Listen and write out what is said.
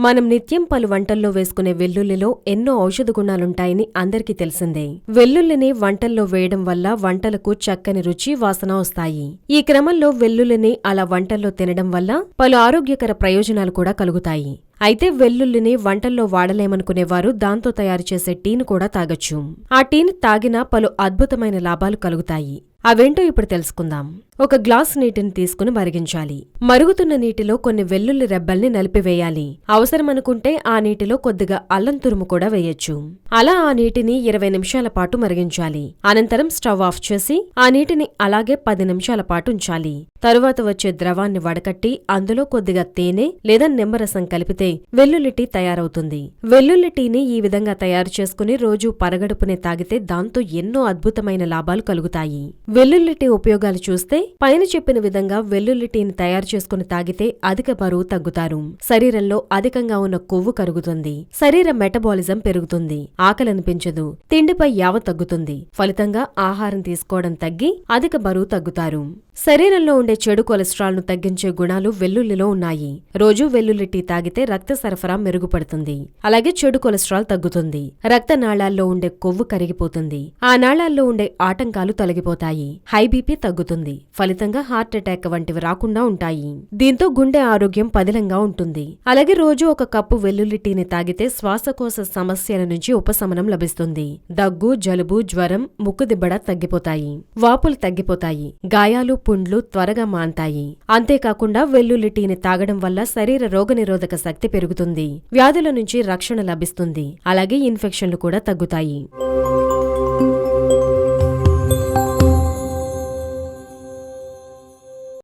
మనం నిత్యం పలు వంటల్లో వేసుకునే వెల్లుల్లిలో ఎన్నో ఔషధ గుణాలుంటాయని అందరికీ తెలిసిందే. వెల్లుల్లిని వంటల్లో వేయడం వల్ల వంటలకు చక్కని రుచి, వాసన వస్తాయి. ఈ క్రమంలో వెల్లుల్లిని అలా వంటల్లో తినడం వల్ల పలు ఆరోగ్యకర ప్రయోజనాలు కూడా కలుగుతాయి. అయితే వెల్లుల్లిని వంటల్లో వాడలేమనుకునేవారు దాంతో తయారు చేసే టీని కూడా తాగొచ్చు. ఆ టీని తాగినా పలు అద్భుతమైన లాభాలు కలుగుతాయి. అవేంటో ఇప్పుడు తెలుసుకుందాం. ఒక గ్లాసు నీటిని తీసుకుని మరిగించాలి. మరుగుతున్న నీటిలో కొన్ని వెల్లుల్లి రెబ్బల్ని నలిపివేయాలి. అవసరమనుకుంటే ఆ నీటిలో కొద్దిగా అల్లం తురుము కూడా వేయొచ్చు. అలా ఆ నీటిని 20 నిమిషాల పాటు మరిగించాలి. అనంతరం స్టవ్ ఆఫ్ చేసి ఆ నీటిని అలాగే 10 నిమిషాల పాటు ఉంచాలి. తరువాత వచ్చే ద్రవాన్ని వడకట్టి అందులో కొద్దిగా తేనె లేదా నిమ్మరసం కలిపితే వెల్లుల్లి టీ తయారవుతుంది. వెల్లుల్లి టీని ఈ విధంగా తయారు చేసుకుని రోజూ పరగడుపునే తాగితే దాంతో ఎన్నో అద్భుతమైన లాభాలు కలుగుతాయి. వెల్లుల్లి టీ ఉపయోగాలు చూస్తే పైన చెప్పిన విధంగా వెల్లుల్లి టీని తయారు చేసుకుని తాగితే అధిక బరువు తగ్గుతారు. శరీరంలో అధికంగా ఉన్న కొవ్వు కరుగుతుంది. శరీర మెటబాలిజం పెరుగుతుంది. ఆకలనిపించదు. తిండిపై యావ తగ్గుతుంది. ఫలితంగా ఆహారం తీసుకోవడం తగ్గి అధిక బరువు తగ్గుతారు. శరీరంలో ఉండే చెడు కొలెస్ట్రాల్ ను తగ్గించే గుణాలు వెల్లుల్లిలో ఉన్నాయి. రోజూ వెల్లుల్లి టీ తాగితే రక్త సరఫరా మెరుగుపడుతుంది. అలాగే చెడు కొలెస్ట్రాల్ తగ్గుతుంది. రక్త నాళాల్లో ఉండే కొవ్వు కరిగిపోతుంది. ఆ నాళాల్లో ఉండే ఆటంకాలు తొలగిపోతాయి. హై బీపీ తగ్గుతుంది. ఫలితంగా హార్ట్ అటాక్ వంటివి రాకుండా ఉంటాయి. దీంతో గుండె ఆరోగ్యం పదిలంగా ఉంటుంది. అలాగే రోజూ ఒక కప్పు వెల్లుల్లి టీని తాగితే శ్వాసకోశ సమస్యల నుంచి ఉపశమనం లభిస్తుంది. దగ్గు, జలుబు, జ్వరం, ముక్కుదిబ్బడ తగ్గిపోతాయి. వాపులు తగ్గిపోతాయి. గాయాలు, పుండ్లు త్వరగా మాన్తాయి. అంతేకాకుండా వెల్లుల్లి టీని తాగడం వల్ల శరీర రోగనిరోధక శక్తి పెరుగుతుంది. వ్యాధుల నుంచి రక్షణ లభిస్తుంది. అలాగే ఇన్ఫెక్షన్లు కూడా తగ్గుతాయి.